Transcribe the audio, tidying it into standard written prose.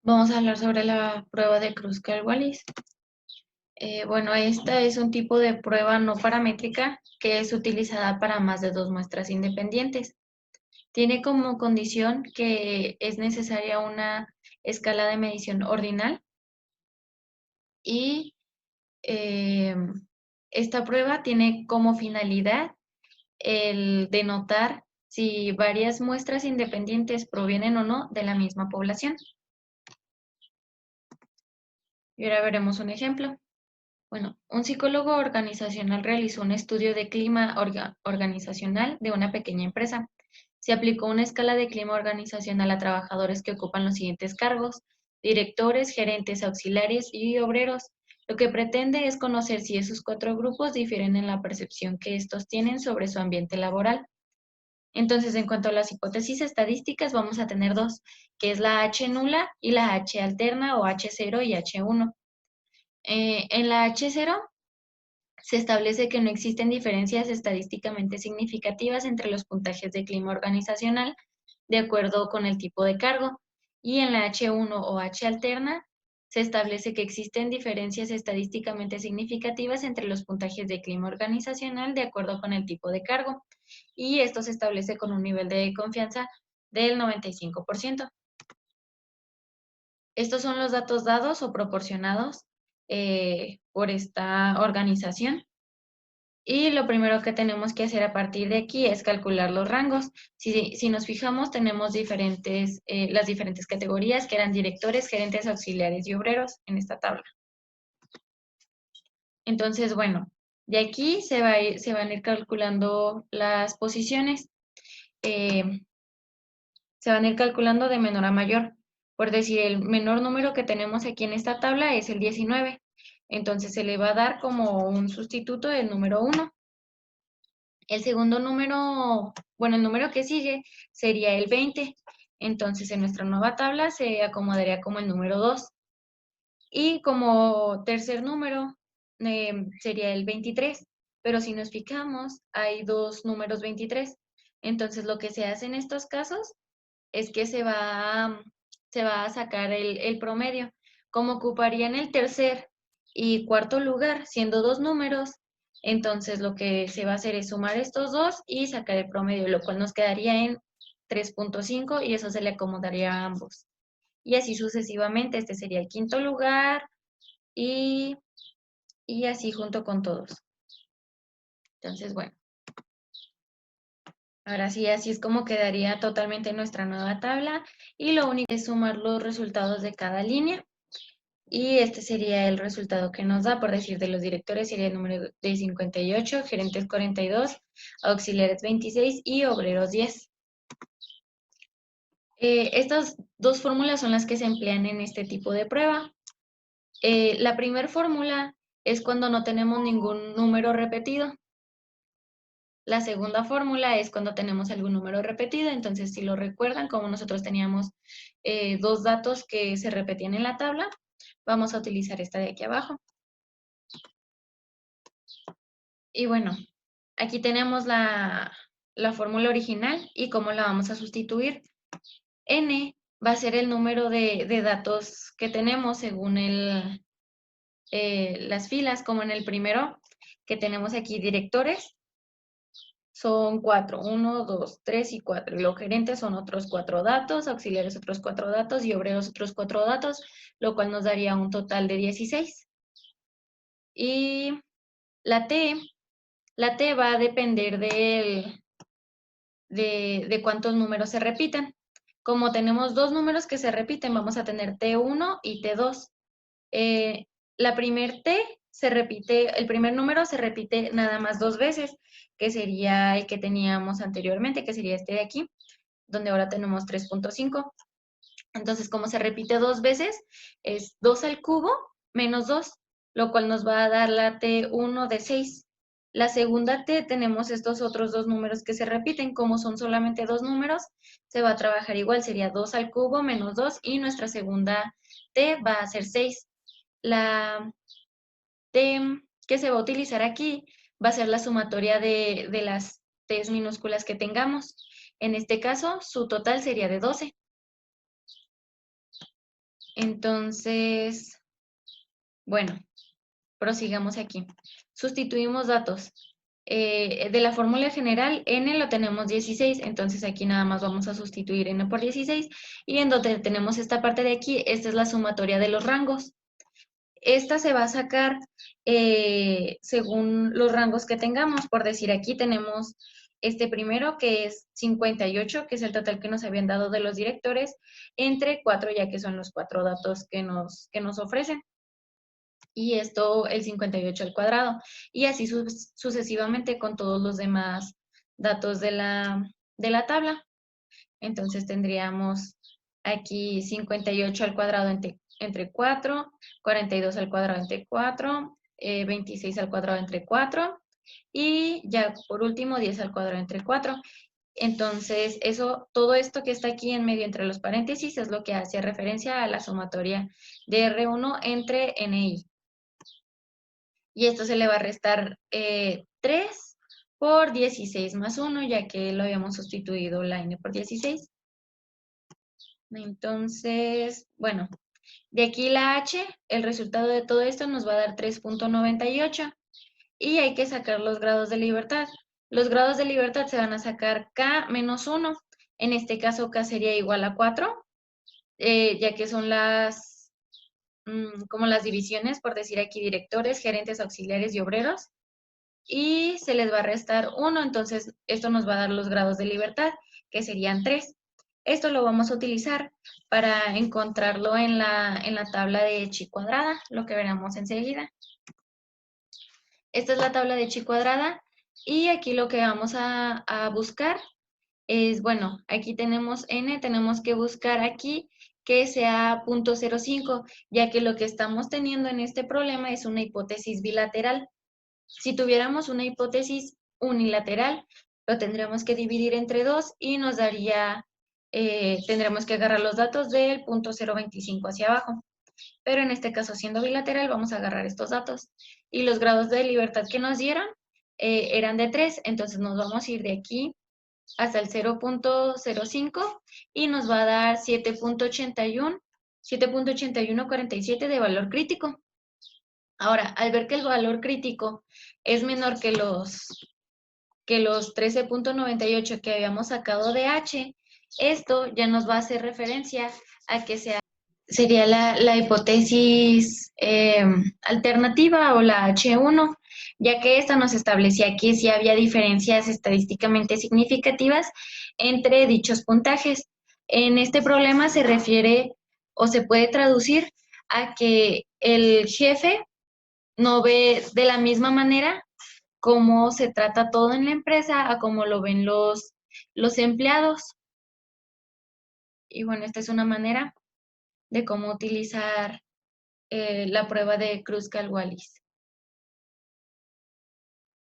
Vamos a hablar sobre la prueba de Kruskal-Wallis. Bueno, esta es un tipo de prueba no paramétrica que es utilizada para más de dos muestras independientes. Tiene como condición que es necesaria una escala de medición ordinal y eh, esta prueba tiene como finalidad el denotar si varias muestras independientes provienen o no de la misma población. Y ahora veremos un ejemplo. Bueno, un psicólogo organizacional realizó un estudio de clima organizacional de una pequeña empresa. Se aplicó una escala de clima organizacional a trabajadores que ocupan los siguientes cargos: directores, gerentes, auxiliares y obreros. Lo que pretende es conocer si esos cuatro grupos difieren en la percepción que estos tienen sobre su ambiente laboral. Entonces, en cuanto a las hipótesis estadísticas, vamos a tener dos, que es la H nula y la H alterna o H0 y H1. En la H0 se establece que no existen diferencias estadísticamente significativas entre los puntajes de clima organizacional de acuerdo con el tipo de cargo, y en la H1 o H alterna se establece que existen diferencias estadísticamente significativas entre los puntajes de clima organizacional de acuerdo con el tipo de cargo, y esto se establece con un nivel de confianza del 95%. Estos son los datos dados o proporcionados por esta organización. Y lo primero que tenemos que hacer a partir de aquí es calcular los rangos. Si nos fijamos, tenemos las diferentes categorías que eran directores, gerentes, auxiliares y obreros en esta tabla. Entonces, bueno, de aquí se van a ir calculando las posiciones. Se van a ir calculando de menor a mayor. Por decir, el menor número que tenemos aquí en esta tabla es el 19. Entonces, se le va a dar como un sustituto el número 1. El segundo número, bueno, el número que sigue sería el 20. Entonces, en nuestra nueva tabla se acomodaría como el número 2. Y como tercer número sería el 23. Pero si nos fijamos, hay dos números 23. Entonces, lo que se hace en estos casos es que se va a sacar el promedio. Como ocuparían el tercer y cuarto lugar, siendo dos números, entonces lo que se va a hacer es sumar estos dos y sacar el promedio, lo cual nos quedaría en 3.5 y eso se le acomodaría a ambos. Y así sucesivamente, este sería el quinto lugar y, y así junto con todos. Entonces, bueno, ahora sí, así es como quedaría totalmente nuestra nueva tabla y lo único es sumar los resultados de cada línea. Y este sería el resultado que nos da, por decir, de los directores sería el número de 58, gerentes 42, auxiliares 26 y obreros 10. Estas dos fórmulas son las que se emplean en este tipo de prueba. La primera fórmula es cuando no tenemos ningún número repetido. La segunda fórmula es cuando tenemos algún número repetido. Entonces, si lo recuerdan, como nosotros teníamos dos datos que se repetían en la tabla, vamos a utilizar esta de aquí abajo. Y bueno, aquí tenemos la fórmula original y cómo la vamos a sustituir. N va a ser el número de datos que tenemos según las filas, como en el primero que tenemos aquí directores, son 4, 1, 2, 3 y 4. Y los gerentes son otros 4 datos, auxiliares otros 4 datos y obreros otros 4 datos, lo cual nos daría un total de 16. Y la T, la T va a depender de cuántos números se repiten. Como tenemos dos números que se repiten, vamos a tener T1 y T2. La primer T se repite, el primer número se repite nada más dos veces, que sería el que teníamos anteriormente, que sería este de aquí, donde ahora tenemos 3.5. Entonces, como se repite dos veces, es 2 al cubo menos 2, lo cual nos va a dar la T1 de 6. La segunda T tenemos estos otros dos números que se repiten. Como son solamente dos números, se va a trabajar igual. Sería 2 al cubo menos 2 y nuestra segunda T va a ser 6. La T que se va a utilizar aquí va a ser la sumatoria de las T's minúsculas que tengamos. En este caso, su total sería de 12. Entonces, bueno, prosigamos aquí. Sustituimos datos. De la fórmula general, n lo tenemos 16, entonces aquí nada más vamos a sustituir n por 16, y en donde tenemos esta parte de aquí, esta es la sumatoria de los rangos. Esta se va a sacar según los rangos que tengamos. Por decir, aquí tenemos este primero, que es 58, que es el total que nos habían dado de los directores, entre 4, ya que son los 4 datos que nos ofrecen. Y esto, el 58 al cuadrado. Y así sucesivamente con todos los demás datos de la tabla. Entonces tendríamos aquí 58 al cuadrado entre 4, 42 al cuadrado entre 4, 26 al cuadrado entre 4 y ya por último 10 al cuadrado entre 4. Entonces, todo esto que está aquí en medio entre los paréntesis es lo que hace referencia a la sumatoria de R1 entre NI. Y esto se le va a restar 3 por 16 más 1, ya que lo habíamos sustituido la n por 16. Entonces, bueno, de aquí la h, el resultado de todo esto nos va a dar 3.98 y hay que sacar los grados de libertad. Los grados de libertad se van a sacar k menos 1. En este caso, k sería igual a 4, ya que son como las divisiones, por decir aquí, directores, gerentes, auxiliares y obreros. Y se les va a restar 1, entonces esto nos va a dar los grados de libertad, que serían 3. Esto lo vamos a utilizar para encontrarlo en la tabla de chi cuadrada, lo que veremos enseguida. Esta es la tabla de chi cuadrada y aquí lo que vamos a buscar es, bueno, aquí tenemos n, tenemos que buscar aquí que sea 0.05, ya que lo que estamos teniendo en este problema es una hipótesis bilateral. Si tuviéramos una hipótesis unilateral, lo tendríamos que dividir entre 2 y nos daría, tendremos que agarrar los datos del 0.025 hacia abajo. Pero en este caso, siendo bilateral, vamos a agarrar estos datos. Y los grados de libertad que nos dieron eran de 3, entonces nos vamos a ir de aquí hasta el 0.05 y nos va a dar 7.8147 de valor crítico. Ahora, al ver que el valor crítico es menor que los 13.98 que habíamos sacado de H, esto ya nos va a hacer referencia a que sería la hipótesis alternativa o la H1, ya que esta nos establecía que sí había diferencias estadísticamente significativas entre dichos puntajes. En este problema se refiere o se puede traducir a que el jefe no ve de la misma manera cómo se trata todo en la empresa a cómo lo ven los empleados. Y bueno, esta es una manera de cómo utilizar la prueba de Kruskal-Wallis.